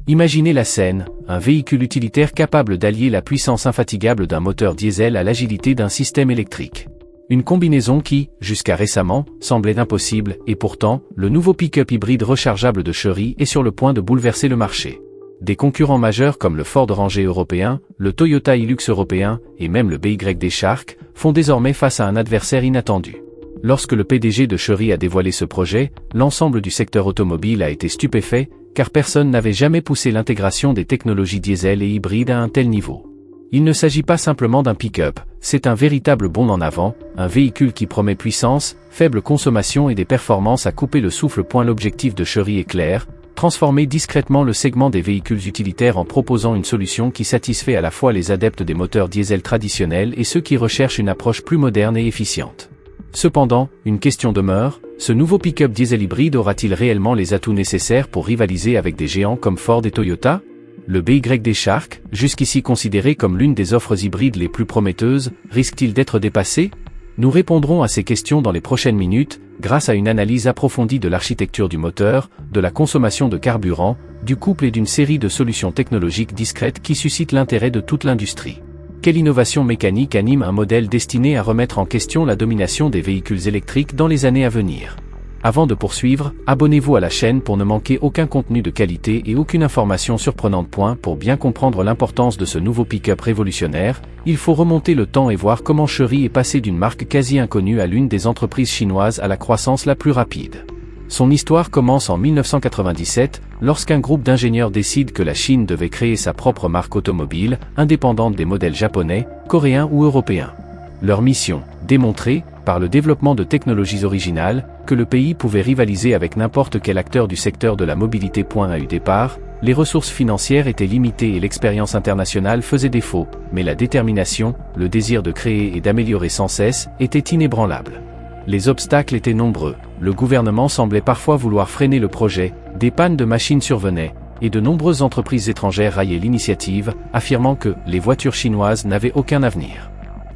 Imaginez la scène, un véhicule utilitaire capable d'allier la puissance infatigable d'un moteur diesel à l'agilité d'un système électrique. Une combinaison qui, jusqu'à récemment, semblait impossible, et pourtant, le nouveau pick-up hybride rechargeable de Chery est sur le point de bouleverser le marché. Des concurrents majeurs comme le Ford Ranger européen, le Toyota Hilux européen, et même le BYD Shark, font désormais face à un adversaire inattendu. Lorsque le PDG de Chery a dévoilé ce projet, l'ensemble du secteur automobile a été stupéfait, car personne n'avait jamais poussé l'intégration des technologies diesel et hybrides à un tel niveau. Il ne s'agit pas simplement d'un pick-up, c'est un véritable bond en avant, un véhicule qui promet puissance, faible consommation et des performances à couper le souffle. L'objectif de Chery est clair, transformer discrètement le segment des véhicules utilitaires en proposant une solution qui satisfait à la fois les adeptes des moteurs diesel traditionnels et ceux qui recherchent une approche plus moderne et efficiente. Cependant, une question demeure, ce nouveau pick-up diesel hybride aura-t-il réellement les atouts nécessaires pour rivaliser avec des géants comme Ford et Toyota ? Le BYD Shark, jusqu'ici considéré comme l'une des offres hybrides les plus prometteuses, risque-t-il d'être dépassé ? Nous répondrons à ces questions dans les prochaines minutes, grâce à une analyse approfondie de l'architecture du moteur, de la consommation de carburant, du couple et d'une série de solutions technologiques discrètes qui suscitent l'intérêt de toute l'industrie. Quelle innovation mécanique anime un modèle destiné à remettre en question la domination des véhicules électriques dans les années à venir ? Avant de poursuivre, abonnez-vous à la chaîne pour ne manquer aucun contenu de qualité et aucune information surprenante. Pour bien comprendre l'importance de ce nouveau pick-up révolutionnaire, il faut remonter le temps et voir comment Chery est passé d'une marque quasi inconnue à l'une des entreprises chinoises à la croissance la plus rapide. Son histoire commence en 1997, lorsqu'un groupe d'ingénieurs décide que la Chine devait créer sa propre marque automobile, indépendante des modèles japonais, coréens ou européens. Leur mission, démontrer, par le développement de technologies originales, que le pays pouvait rivaliser avec n'importe quel acteur du secteur de la mobilité. À eu départ, les ressources financières étaient limitées et l'expérience internationale faisait défaut, mais la détermination, le désir de créer et d'améliorer sans cesse, étaient inébranlables. Les obstacles étaient nombreux, le gouvernement semblait parfois vouloir freiner le projet, des pannes de machines survenaient, et de nombreuses entreprises étrangères raillaient l'initiative, affirmant que les voitures chinoises n'avaient aucun avenir.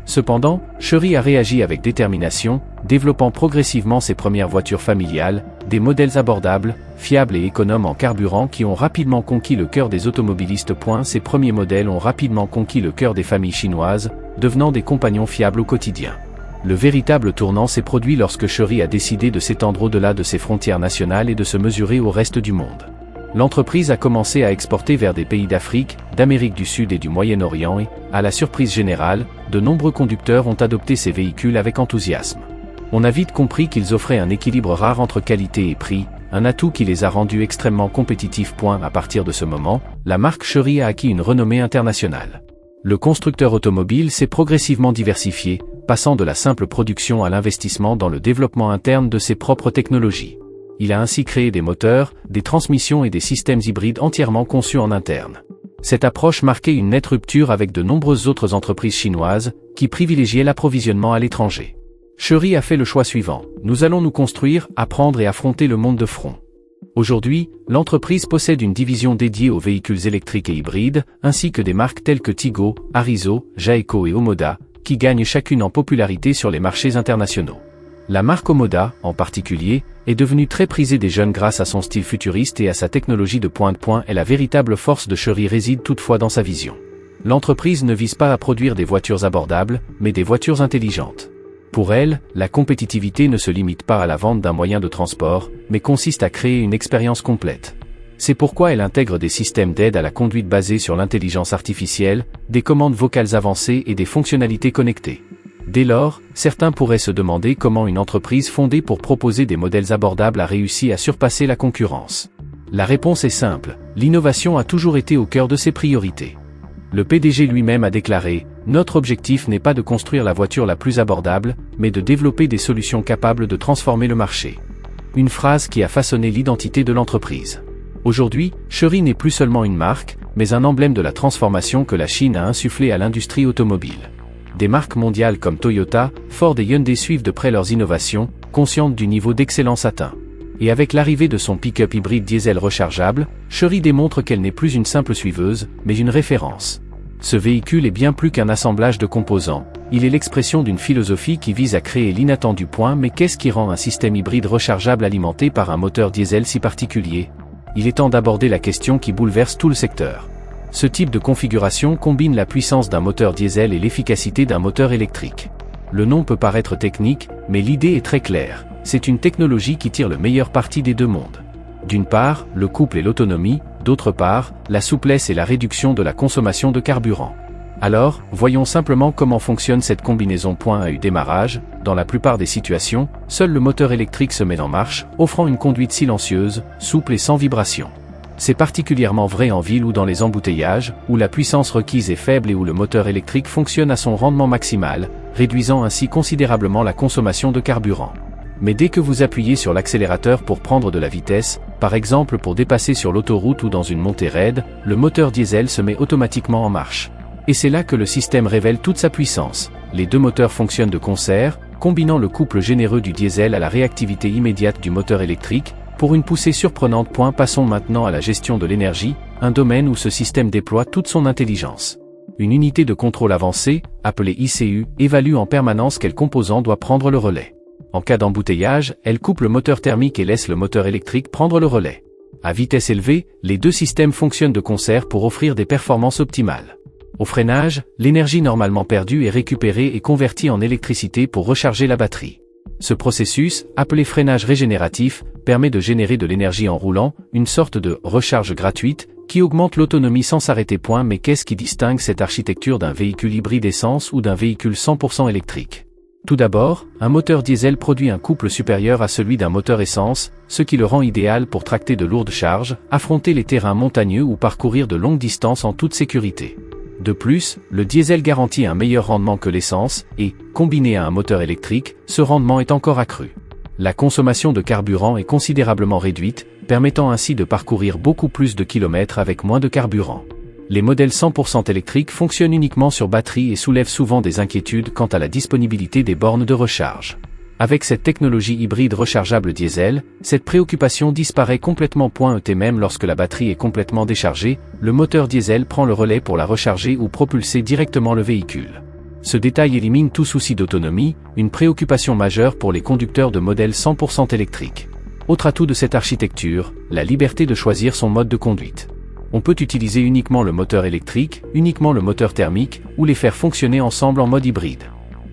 Cependant, Chery a réagi avec détermination, développant progressivement ses premières voitures familiales, des modèles abordables, fiables et économes en carburant qui ont rapidement conquis le cœur des automobilistes. Ces premiers modèles ont rapidement conquis le cœur des familles chinoises, devenant des compagnons fiables au quotidien. Le véritable tournant s'est produit lorsque Chery a décidé de s'étendre au-delà de ses frontières nationales et de se mesurer au reste du monde. L'entreprise a commencé à exporter vers des pays d'Afrique, d'Amérique du Sud et du Moyen-Orient et, à la surprise générale, de nombreux conducteurs ont adopté ces véhicules avec enthousiasme. On a vite compris qu'ils offraient un équilibre rare entre qualité et prix, un atout qui les a rendus extrêmement compétitifs. À partir de ce moment, la marque Chery a acquis une renommée internationale. Le constructeur automobile s'est progressivement diversifié, passant de la simple production à l'investissement dans le développement interne de ses propres technologies. Il a ainsi créé des moteurs, des transmissions et des systèmes hybrides entièrement conçus en interne. Cette approche marquait une nette rupture avec de nombreuses autres entreprises chinoises, qui privilégiaient l'approvisionnement à l'étranger. Chery a fait le choix suivant: nous allons nous construire, apprendre et affronter le monde de front. Aujourd'hui, l'entreprise possède une division dédiée aux véhicules électriques et hybrides, ainsi que des marques telles que Tigo, Arizo, Jaeco et Omoda, qui gagnent chacune en popularité sur les marchés internationaux. La marque Omoda, en particulier, est devenue très prisée des jeunes grâce à son style futuriste et à sa technologie de pointe. Et la véritable force de Chery réside toutefois dans sa vision. L'entreprise ne vise pas à produire des voitures abordables, mais des voitures intelligentes. Pour elle, la compétitivité ne se limite pas à la vente d'un moyen de transport, mais consiste à créer une expérience complète. C'est pourquoi elle intègre des systèmes d'aide à la conduite basés sur l'intelligence artificielle, des commandes vocales avancées et des fonctionnalités connectées. Dès lors, certains pourraient se demander comment une entreprise fondée pour proposer des modèles abordables a réussi à surpasser la concurrence. La réponse est simple, l'innovation a toujours été au cœur de ses priorités. Le PDG lui-même a déclaré « Notre objectif n'est pas de construire la voiture la plus abordable, mais de développer des solutions capables de transformer le marché. » Une phrase qui a façonné l'identité de l'entreprise. Aujourd'hui, Chery n'est plus seulement une marque, mais un emblème de la transformation que la Chine a insufflée à l'industrie automobile. Des marques mondiales comme Toyota, Ford et Hyundai suivent de près leurs innovations, conscientes du niveau d'excellence atteint. Et avec l'arrivée de son pick-up hybride diesel rechargeable, Chery démontre qu'elle n'est plus une simple suiveuse, mais une référence. Ce véhicule est bien plus qu'un assemblage de composants, il est l'expression d'une philosophie qui vise à créer l'inattendu. Mais qu'est-ce qui rend un système hybride rechargeable alimenté par un moteur diesel si particulier ? il est temps d'aborder la question qui bouleverse tout le secteur. Ce type de configuration combine la puissance d'un moteur diesel et l'efficacité d'un moteur électrique. Le nom peut paraître technique, mais l'idée est très claire. C'est une technologie qui tire le meilleur parti des deux mondes. D'une part, le couple et l'autonomie, d'autre part, la souplesse et la réduction de la consommation de carburant. Alors, voyons simplement comment fonctionne cette combinaison. À démarrage, dans la plupart des situations, seul le moteur électrique se met en marche, offrant une conduite silencieuse, souple et sans vibration. C'est particulièrement vrai en ville ou dans les embouteillages, où la puissance requise est faible et où le moteur électrique fonctionne à son rendement maximal, réduisant ainsi considérablement la consommation de carburant. Mais dès que vous appuyez sur l'accélérateur pour prendre de la vitesse, par exemple pour dépasser sur l'autoroute ou dans une montée raide, le moteur diesel se met automatiquement en marche. Et c'est là que le système révèle toute sa puissance. Les deux moteurs fonctionnent de concert, combinant le couple généreux du diesel à la réactivité immédiate du moteur électrique, pour une poussée surprenante. Passons maintenant à la gestion de l'énergie, un domaine où ce système déploie toute son intelligence. Une unité de contrôle avancée, appelée ICU, évalue en permanence quel composant doit prendre le relais. En cas d'embouteillage, elle coupe le moteur thermique et laisse le moteur électrique prendre le relais. À vitesse élevée, les deux systèmes fonctionnent de concert pour offrir des performances optimales. Au freinage, l'énergie normalement perdue est récupérée et convertie en électricité pour recharger la batterie. Ce processus, appelé freinage régénératif, permet de générer de l'énergie en roulant, une sorte de recharge gratuite, qui augmente l'autonomie sans s'arrêter. Mais qu'est-ce qui distingue cette architecture d'un véhicule hybride essence ou d'un véhicule 100% électrique? Tout d'abord, un moteur diesel produit un couple supérieur à celui d'un moteur essence, ce qui le rend idéal pour tracter de lourdes charges, affronter les terrains montagneux ou parcourir de longues distances en toute sécurité. De plus, le diesel garantit un meilleur rendement que l'essence, et, combiné à un moteur électrique, ce rendement est encore accru. La consommation de carburant est considérablement réduite, permettant ainsi de parcourir beaucoup plus de kilomètres avec moins de carburant. Les modèles 100% électriques fonctionnent uniquement sur batterie et soulèvent souvent des inquiétudes quant à la disponibilité des bornes de recharge. Avec cette technologie hybride rechargeable diesel, cette préoccupation disparaît complètement. Même lorsque la batterie est complètement déchargée, le moteur diesel prend le relais pour la recharger ou propulser directement le véhicule. Ce détail élimine tout souci d'autonomie, une préoccupation majeure pour les conducteurs de modèles 100% électriques. Autre atout de cette architecture, la liberté de choisir son mode de conduite. On peut utiliser uniquement le moteur électrique, uniquement le moteur thermique, ou les faire fonctionner ensemble en mode hybride.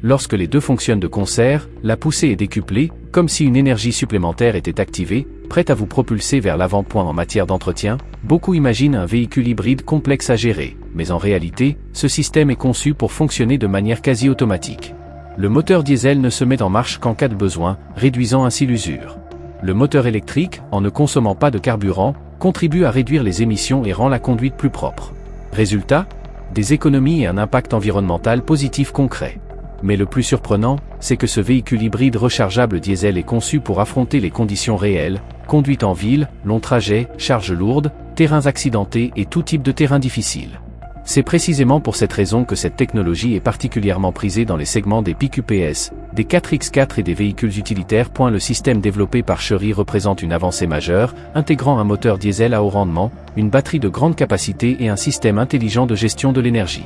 Lorsque les deux fonctionnent de concert, la poussée est décuplée, comme si une énergie supplémentaire était activée, prête à vous propulser vers l'avant. En matière d'entretien, beaucoup imaginent un véhicule hybride complexe à gérer, mais en réalité, ce système est conçu pour fonctionner de manière quasi automatique. Le moteur diesel ne se met en marche qu'en cas de besoin, réduisant ainsi l'usure. Le moteur électrique, en ne consommant pas de carburant, contribue à réduire les émissions et rend la conduite plus propre. Résultat, des économies et un impact environnemental positif concret. Mais le plus surprenant, c'est que ce véhicule hybride rechargeable diesel est conçu pour affronter les conditions réelles, conduite en ville, longs trajets, charges lourdes, terrains accidentés et tout type de terrain difficile. C'est précisément pour cette raison que cette technologie est particulièrement prisée dans les segments des PQPS, des 4x4 et des véhicules utilitaires. Le système développé par Chery représente une avancée majeure, intégrant un moteur diesel à haut rendement, une batterie de grande capacité et un système intelligent de gestion de l'énergie.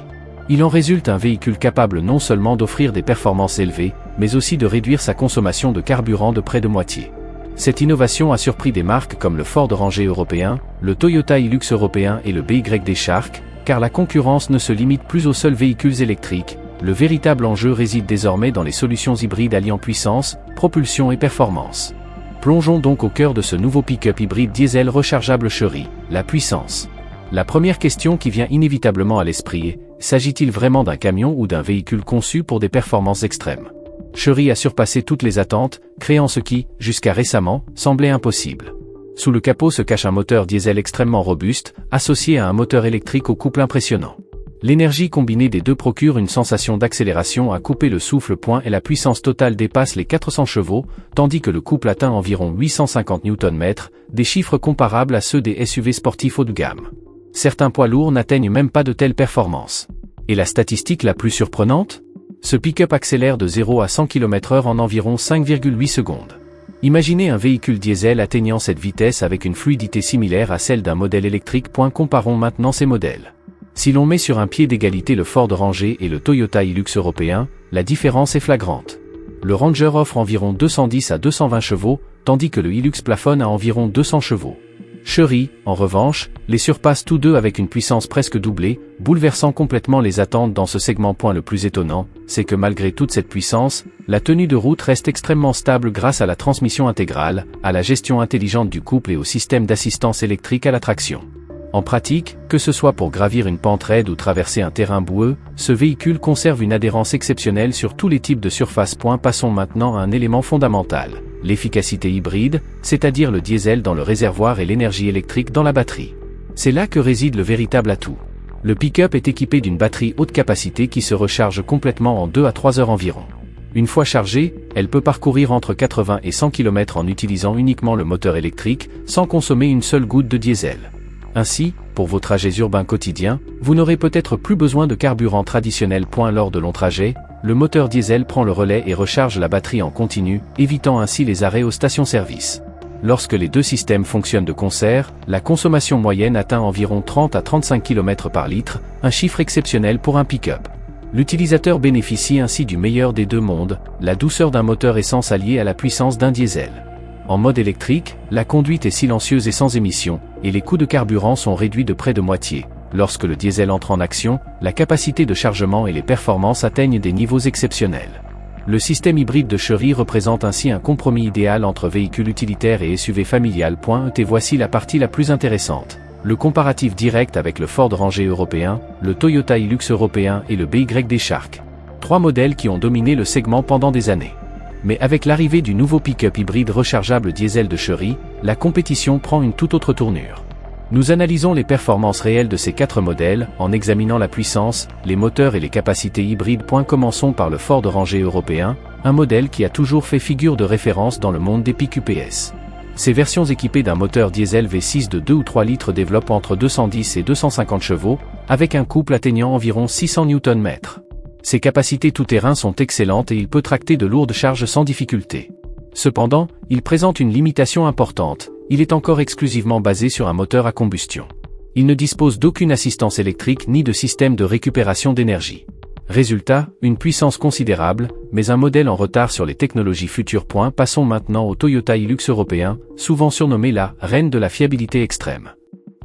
Il en résulte un véhicule capable non seulement d'offrir des performances élevées, mais aussi de réduire sa consommation de carburant de près de moitié. Cette innovation a surpris des marques comme le Ford Ranger européen, le Toyota Hilux européen et le BYD Shark, car la concurrence ne se limite plus aux seuls véhicules électriques. Le véritable enjeu réside désormais dans les solutions hybrides alliant puissance, propulsion et performance. Plongeons donc au cœur de ce nouveau pick-up hybride diesel rechargeable Chery, la puissance. La première question qui vient inévitablement à l'esprit est, s'agit-il vraiment d'un camion ou d'un véhicule conçu pour des performances extrêmes? Chery a surpassé toutes les attentes, créant ce qui, jusqu'à récemment, semblait impossible. Sous le capot se cache un moteur diesel extrêmement robuste, associé à un moteur électrique au couple impressionnant. L'énergie combinée des deux procure une sensation d'accélération à couper le souffle. Et la puissance totale dépasse les 400 chevaux, tandis que le couple atteint environ 850 Nm, des chiffres comparables à ceux des SUV sportifs haut de gamme. Certains poids lourds n'atteignent même pas de telles performances. Et la statistique la plus surprenante? Ce pick-up accélère de 0 à 100 km/h en environ 5,8 secondes. Imaginez un véhicule diesel atteignant cette vitesse avec une fluidité similaire à celle d'un modèle électrique. Comparons maintenant ces modèles. Si l'on met sur un pied d'égalité le Ford Ranger et le Toyota Hilux européen, la différence est flagrante. Le Ranger offre environ 210 à 220 chevaux, tandis que le Hilux plafonne à environ 200 chevaux. Chery, en revanche, les surpasse tous deux avec une puissance presque doublée, bouleversant complètement les attentes dans ce segment. Le plus étonnant, c'est que malgré toute cette puissance, la tenue de route reste extrêmement stable grâce à la transmission intégrale, à la gestion intelligente du couple et au système d'assistance électrique à la traction. En pratique, que ce soit pour gravir une pente raide ou traverser un terrain boueux, ce véhicule conserve une adhérence exceptionnelle sur tous les types de surface. Passons maintenant à un élément fondamental, l'efficacité hybride, c'est-à-dire le diesel dans le réservoir et l'énergie électrique dans la batterie. C'est là que réside le véritable atout. Le pick-up est équipé d'une batterie haute capacité qui se recharge complètement en 2 à 3 heures environ. Une fois chargée, elle peut parcourir entre 80 et 100 km en utilisant uniquement le moteur électrique, sans consommer une seule goutte de diesel. Ainsi, pour vos trajets urbains quotidiens, vous n'aurez peut-être plus besoin de carburant traditionnel. Lors de longs trajets, le moteur diesel prend le relais et recharge la batterie en continu, évitant ainsi les arrêts aux stations-service. Lorsque les deux systèmes fonctionnent de concert, la consommation moyenne atteint environ 30 à 35 km par litre, un chiffre exceptionnel pour un pick-up. L'utilisateur bénéficie ainsi du meilleur des deux mondes, la douceur d'un moteur essence alliée à la puissance d'un diesel. En mode électrique, la conduite est silencieuse et sans émission, et les coûts de carburant sont réduits de près de moitié. Lorsque le diesel entre en action, la capacité de chargement et les performances atteignent des niveaux exceptionnels. Le système hybride de Chery représente ainsi un compromis idéal entre véhicule utilitaire et SUV familial. Et voici la partie la plus intéressante. Le comparatif direct avec le Ford Ranger européen, le Toyota Hilux européen et le BYD Shark. 3 modèles qui ont dominé le segment pendant des années. Mais avec l'arrivée du nouveau pick-up hybride rechargeable diesel de Chery, la compétition prend une toute autre tournure. Nous analysons les performances réelles de ces 4 modèles, en examinant la puissance, les moteurs et les capacités hybrides. Commençons par le Ford Ranger européen, un modèle qui a toujours fait figure de référence dans le monde des PQPS. Ces versions équipées d'un moteur diesel V6 de 2 ou 3 litres développent entre 210 et 250 chevaux, avec un couple atteignant environ 600 Nm. Ses capacités tout-terrain sont excellentes et il peut tracter de lourdes charges sans difficulté. Cependant, il présente une limitation importante, il est encore exclusivement basé sur un moteur à combustion. Il ne dispose d'aucune assistance électrique ni de système de récupération d'énergie. Résultat, une puissance considérable, mais un modèle en retard sur les technologies futures. Passons maintenant au Toyota Hilux européen, souvent surnommé la « reine de la fiabilité extrême ».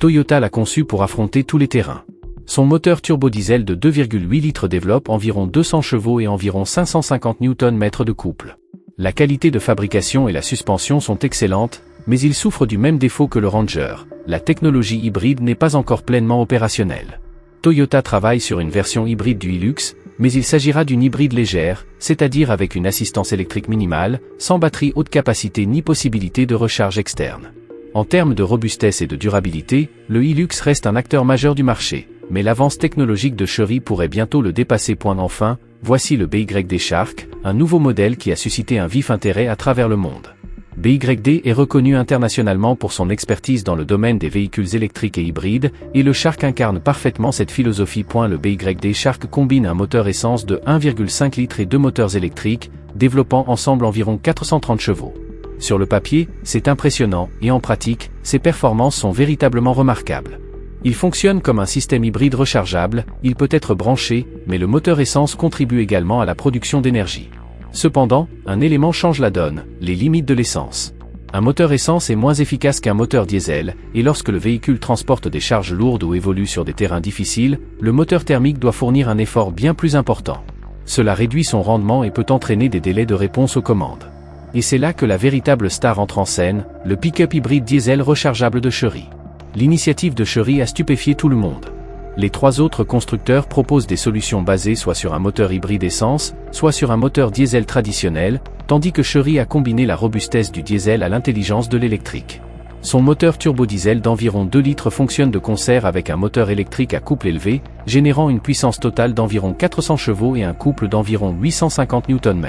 Toyota l'a conçu pour affronter tous les terrains. Son moteur turbodiesel de 2,8 litres développe environ 200 chevaux et environ 550 Nm de couple. La qualité de fabrication et la suspension sont excellentes, mais il souffre du même défaut que le Ranger, la technologie hybride n'est pas encore pleinement opérationnelle. Toyota travaille sur une version hybride du Hilux, mais il s'agira d'une hybride légère, c'est-à-dire avec une assistance électrique minimale, sans batterie haute capacité ni possibilité de recharge externe. En termes de robustesse et de durabilité, le Hilux reste un acteur majeur du marché, mais l'avance technologique de Chery pourrait bientôt le dépasser. Enfin, voici le BYD Shark, un nouveau modèle qui a suscité un vif intérêt à travers le monde. BYD est reconnu internationalement pour son expertise dans le domaine des véhicules électriques et hybrides, et le Shark incarne parfaitement cette philosophie. Le BYD Shark combine un moteur essence de 1,5 litres et 2 moteurs électriques, développant ensemble environ 430 chevaux. Sur le papier, c'est impressionnant, et en pratique, ses performances sont véritablement remarquables. Il fonctionne comme un système hybride rechargeable, il peut être branché, mais le moteur essence contribue également à la production d'énergie. Cependant, un élément change la donne, les limites de l'essence. Un moteur essence est moins efficace qu'un moteur diesel, et lorsque le véhicule transporte des charges lourdes ou évolue sur des terrains difficiles, le moteur thermique doit fournir un effort bien plus important. Cela réduit son rendement et peut entraîner des délais de réponse aux commandes. Et c'est là que la véritable star entre en scène, le pick-up hybride diesel rechargeable de Chery. L'initiative de Chery a stupéfié tout le monde. Les 3 autres constructeurs proposent des solutions basées soit sur un moteur hybride essence, soit sur un moteur diesel traditionnel, tandis que Chery a combiné la robustesse du diesel à l'intelligence de l'électrique. Son moteur turbodiesel d'environ 2 litres fonctionne de concert avec un moteur électrique à couple élevé, générant une puissance totale d'environ 400 chevaux et un couple d'environ 850 Nm.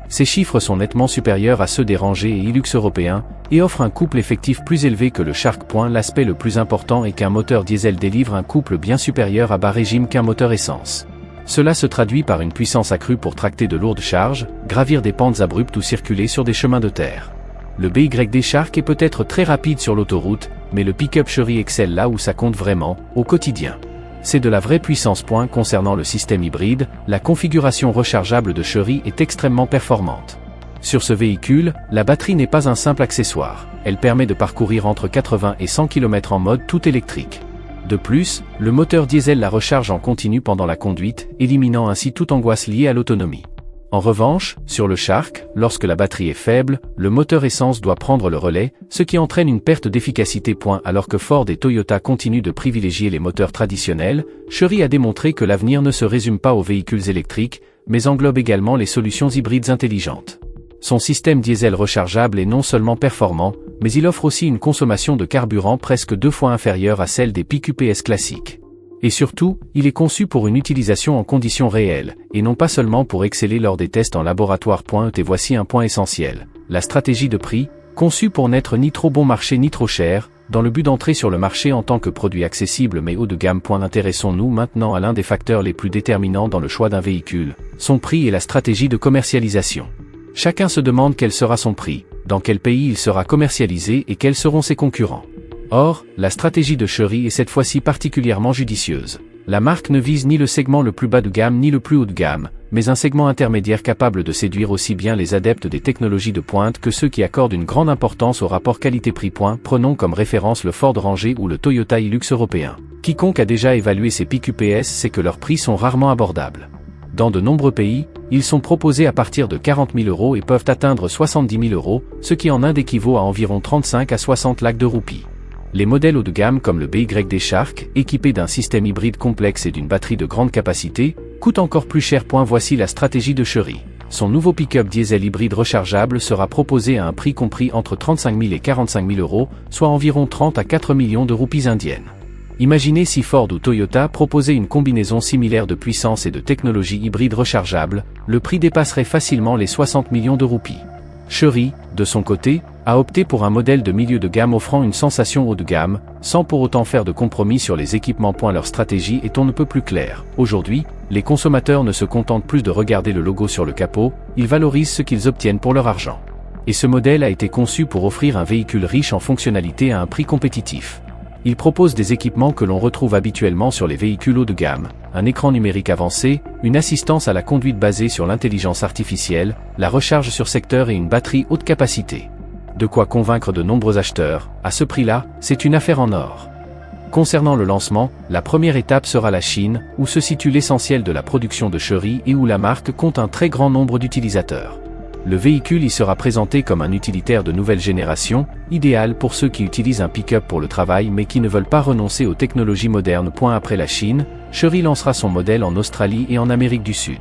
Ces chiffres sont nettement supérieurs à ceux des Ranger et Hilux européens, et offrent un couple effectif plus élevé que le Shark. L'aspect le plus important est qu'un moteur diesel délivre un couple bien supérieur à bas régime qu'un moteur essence. Cela se traduit par une puissance accrue pour tracter de lourdes charges, gravir des pentes abruptes ou circuler sur des chemins de terre. Le BYD Shark est peut-être très rapide sur l'autoroute, mais le pick-up Chery excelle là où ça compte vraiment, au quotidien. C'est de la vraie puissance. Concernant le système hybride, la configuration rechargeable de Chery est extrêmement performante. Sur ce véhicule, la batterie n'est pas un simple accessoire. elle permet de parcourir entre 80 et 100 km en mode tout électrique. De plus, le moteur diesel la recharge en continu pendant la conduite, éliminant ainsi toute angoisse liée à l'autonomie. En revanche, sur le Shark, lorsque la batterie est faible, le moteur essence doit prendre le relais, ce qui entraîne une perte d'efficacité. Alors que Ford et Toyota continuent de privilégier les moteurs traditionnels, Chery a démontré que l'avenir ne se résume pas aux véhicules électriques, mais englobe également les solutions hybrides intelligentes. Son système diesel rechargeable est non seulement performant, mais il offre aussi une consommation de carburant presque 2 fois inférieure à celle des PQPS classiques. Et surtout, il est conçu pour une utilisation en conditions réelles, et non pas seulement pour exceller lors des tests en laboratoire. Et voici un point essentiel, la stratégie de prix, conçue pour n'être ni trop bon marché ni trop cher, dans le but d'entrer sur le marché en tant que produit accessible mais haut de gamme. Intéressons-nous maintenant à l'un des facteurs les plus déterminants dans le choix d'un véhicule, son prix et la stratégie de commercialisation. Chacun se demande quel sera son prix, dans quel pays il sera commercialisé et quels seront ses concurrents. Or, la stratégie de Chery est cette fois-ci particulièrement judicieuse. La marque ne vise ni le segment le plus bas de gamme ni le plus haut de gamme, mais un segment intermédiaire capable de séduire aussi bien les adeptes des technologies de pointe que ceux qui accordent une grande importance au rapport qualité-prix. Prenons comme référence le Ford Ranger ou le Toyota Hilux européen. Quiconque a déjà évalué ces PQPS sait que leurs prix sont rarement abordables. Dans de nombreux pays, ils sont proposés à partir de 40 000 € et peuvent atteindre 70 000 €, ce qui en Inde équivaut à environ 35 à 60 lakhs de roupies. Les modèles haut de gamme comme le BYD Shark, équipés d'un système hybride complexe et d'une batterie de grande capacité, coûtent encore plus cher. Voici la stratégie de Chery. Son nouveau pick-up diesel hybride rechargeable sera proposé à un prix compris entre 35 000 et 45 000 €, soit environ 30 à 4 millions de roupies indiennes. Imaginez si Ford ou Toyota proposaient une combinaison similaire de puissance et de technologie hybride rechargeable, le prix dépasserait facilement les 60 millions de roupies. Chery, de son côté, a opté pour un modèle de milieu de gamme offrant une sensation haut de gamme, sans pour autant faire de compromis sur les équipements. Leur stratégie est on ne peut plus claire. Aujourd'hui, les consommateurs ne se contentent plus de regarder le logo sur le capot, ils valorisent ce qu'ils obtiennent pour leur argent. Et ce modèle a été conçu pour offrir un véhicule riche en fonctionnalités à un prix compétitif. Il propose des équipements que l'on retrouve habituellement sur les véhicules haut de gamme, un écran numérique avancé, une assistance à la conduite basée sur l'intelligence artificielle, la recharge sur secteur et une batterie haute capacité. De quoi convaincre de nombreux acheteurs. À ce prix-là, c'est une affaire en or. Concernant le lancement, la première étape sera la Chine, où se situe l'essentiel de la production de Chery et où la marque compte un très grand nombre d'utilisateurs. Le véhicule y sera présenté comme un utilitaire de nouvelle génération, idéal pour ceux qui utilisent un pick-up pour le travail mais qui ne veulent pas renoncer aux technologies modernes. Après la Chine, Chery lancera son modèle en Australie et en Amérique du Sud.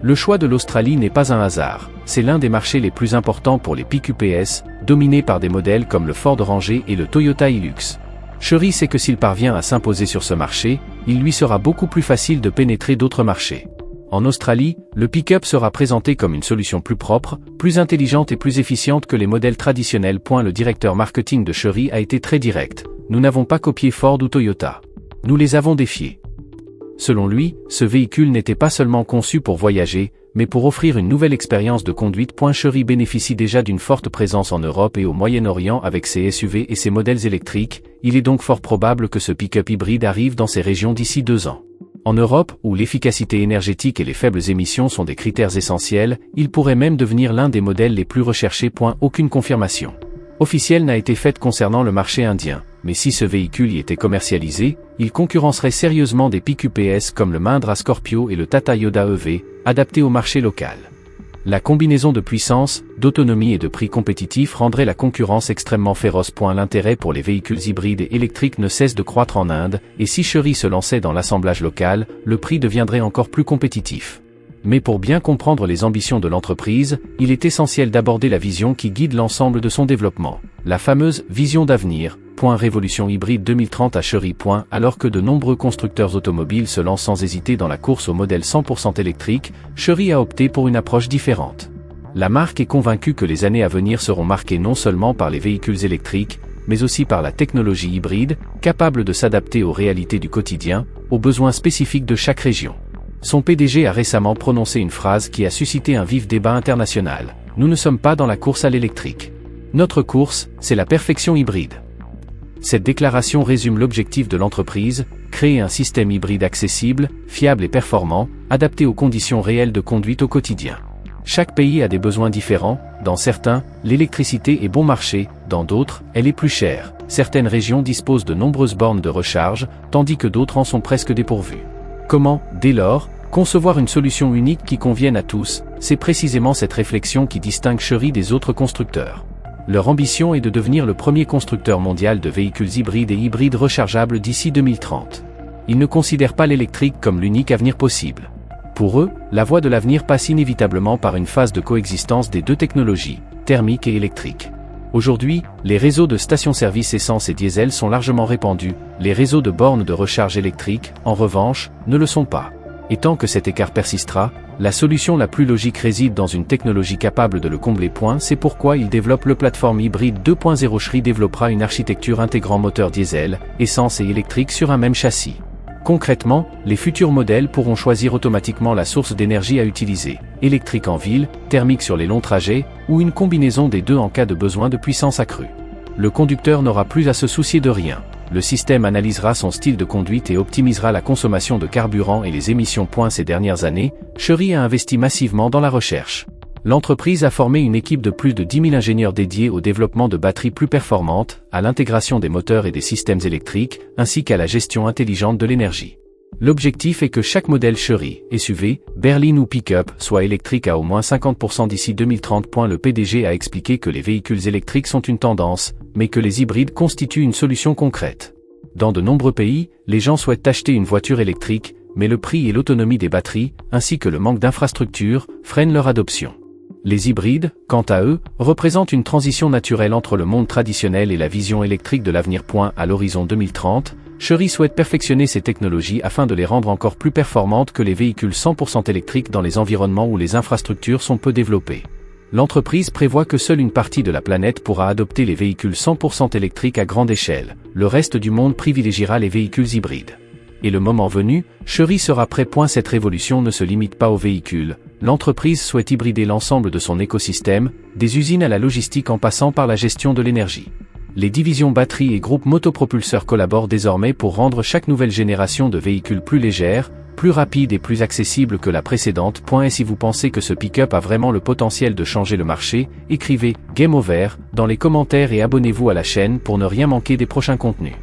Le choix de l'Australie n'est pas un hasard, c'est l'un des marchés les plus importants pour les PQPS, dominé par des modèles comme le Ford Ranger et le Toyota Hilux. Chery sait que s'il parvient à s'imposer sur ce marché, il lui sera beaucoup plus facile de pénétrer d'autres marchés. En Australie, le pick-up sera présenté comme une solution plus propre, plus intelligente et plus efficiente que les modèles traditionnels. Le directeur marketing de Chery a été très direct. Nous n'avons pas copié Ford ou Toyota. Nous les avons défiés. Selon lui, ce véhicule n'était pas seulement conçu pour voyager, mais pour offrir une nouvelle expérience de conduite. Chery bénéficie déjà d'une forte présence en Europe et au Moyen-Orient avec ses SUV et ses modèles électriques, il est donc fort probable que ce pick-up hybride arrive dans ces régions d'ici 2 ans. En Europe, où l'efficacité énergétique et les faibles émissions sont des critères essentiels, il pourrait même devenir l'un des modèles les plus recherchés. Aucune confirmation officielle n'a été faite concernant le marché indien, mais si ce véhicule y était commercialisé, il concurrencerait sérieusement des PQPS comme le Mahindra Scorpio et le Tata Yoda EV, adaptés au marché local. La combinaison de puissance, d'autonomie et de prix compétitif rendrait la concurrence extrêmement féroce. L'intérêt pour les véhicules hybrides et électriques ne cesse de croître en Inde, et si Chery se lançait dans l'assemblage local, le prix deviendrait encore plus compétitif. Mais pour bien comprendre les ambitions de l'entreprise, il est essentiel d'aborder la vision qui guide l'ensemble de son développement. La fameuse « vision d'avenir », révolution hybride 2030 à Chery. Alors que de nombreux constructeurs automobiles se lancent sans hésiter dans la course au modèle 100% électrique, Chery a opté pour une approche différente. La marque est convaincue que les années à venir seront marquées non seulement par les véhicules électriques, mais aussi par la technologie hybride, capable de s'adapter aux réalités du quotidien, aux besoins spécifiques de chaque région. Son PDG a récemment prononcé une phrase qui a suscité un vif débat international. Nous ne sommes pas dans la course à l'électrique. Notre course, c'est la perfection hybride. Cette déclaration résume l'objectif de l'entreprise, créer un système hybride accessible, fiable et performant, adapté aux conditions réelles de conduite au quotidien. Chaque pays a des besoins différents, dans certains, l'électricité est bon marché, dans d'autres, elle est plus chère. Certaines régions disposent de nombreuses bornes de recharge, tandis que d'autres en sont presque dépourvues. Comment, dès lors, concevoir une solution unique qui convienne à tous? C'est précisément cette réflexion qui distingue Chery des autres constructeurs. Leur ambition est de devenir le premier constructeur mondial de véhicules hybrides et hybrides rechargeables d'ici 2030. Ils ne considèrent pas l'électrique comme l'unique avenir possible. Pour eux, la voie de l'avenir passe inévitablement par une phase de coexistence des deux technologies, thermique et électrique. Aujourd'hui, les réseaux de stations-service essence et diesel sont largement répandus, les réseaux de bornes de recharge électrique, en revanche, ne le sont pas. Et tant que cet écart persistera, la solution la plus logique réside dans une technologie capable de le combler. C'est pourquoi ils développent le plateforme hybride 2.0. Chery développera une architecture intégrant moteur diesel, essence et électrique sur un même châssis. Concrètement, les futurs modèles pourront choisir automatiquement la source d'énergie à utiliser, électrique en ville, thermique sur les longs trajets, ou une combinaison des deux en cas de besoin de puissance accrue. Le conducteur n'aura plus à se soucier de rien. Le système analysera son style de conduite et optimisera la consommation de carburant et les émissions. Ces dernières années, Chery a investi massivement dans la recherche. L'entreprise a formé une équipe de plus de 10 000 ingénieurs dédiés au développement de batteries plus performantes, à l'intégration des moteurs et des systèmes électriques, ainsi qu'à la gestion intelligente de l'énergie. L'objectif est que chaque modèle Chery, SUV, berline ou pick-up, soit électrique à au moins 50% d'ici 2030. Le PDG a expliqué que les véhicules électriques sont une tendance, mais que les hybrides constituent une solution concrète. Dans de nombreux pays, les gens souhaitent acheter une voiture électrique, mais le prix et l'autonomie des batteries, ainsi que le manque d'infrastructures, freinent leur adoption. Les hybrides, quant à eux, représentent une transition naturelle entre le monde traditionnel et la vision électrique de l'avenir. À l'horizon 2030, Chery souhaite perfectionner ces technologies afin de les rendre encore plus performantes que les véhicules 100% électriques dans les environnements où les infrastructures sont peu développées. L'entreprise prévoit que seule une partie de la planète pourra adopter les véhicules 100% électriques à grande échelle, le reste du monde privilégiera les véhicules hybrides. Et le moment venu, Chery sera prêt. Cette révolution ne se limite pas aux véhicules. L'entreprise souhaite hybrider l'ensemble de son écosystème, des usines à la logistique en passant par la gestion de l'énergie. Les divisions batteries et groupes motopropulseurs collaborent désormais pour rendre chaque nouvelle génération de véhicules plus légère, plus rapide et plus accessible que la précédente. Et si vous pensez que ce pick-up a vraiment le potentiel de changer le marché, écrivez « Game Over » dans les commentaires et abonnez-vous à la chaîne pour ne rien manquer des prochains contenus.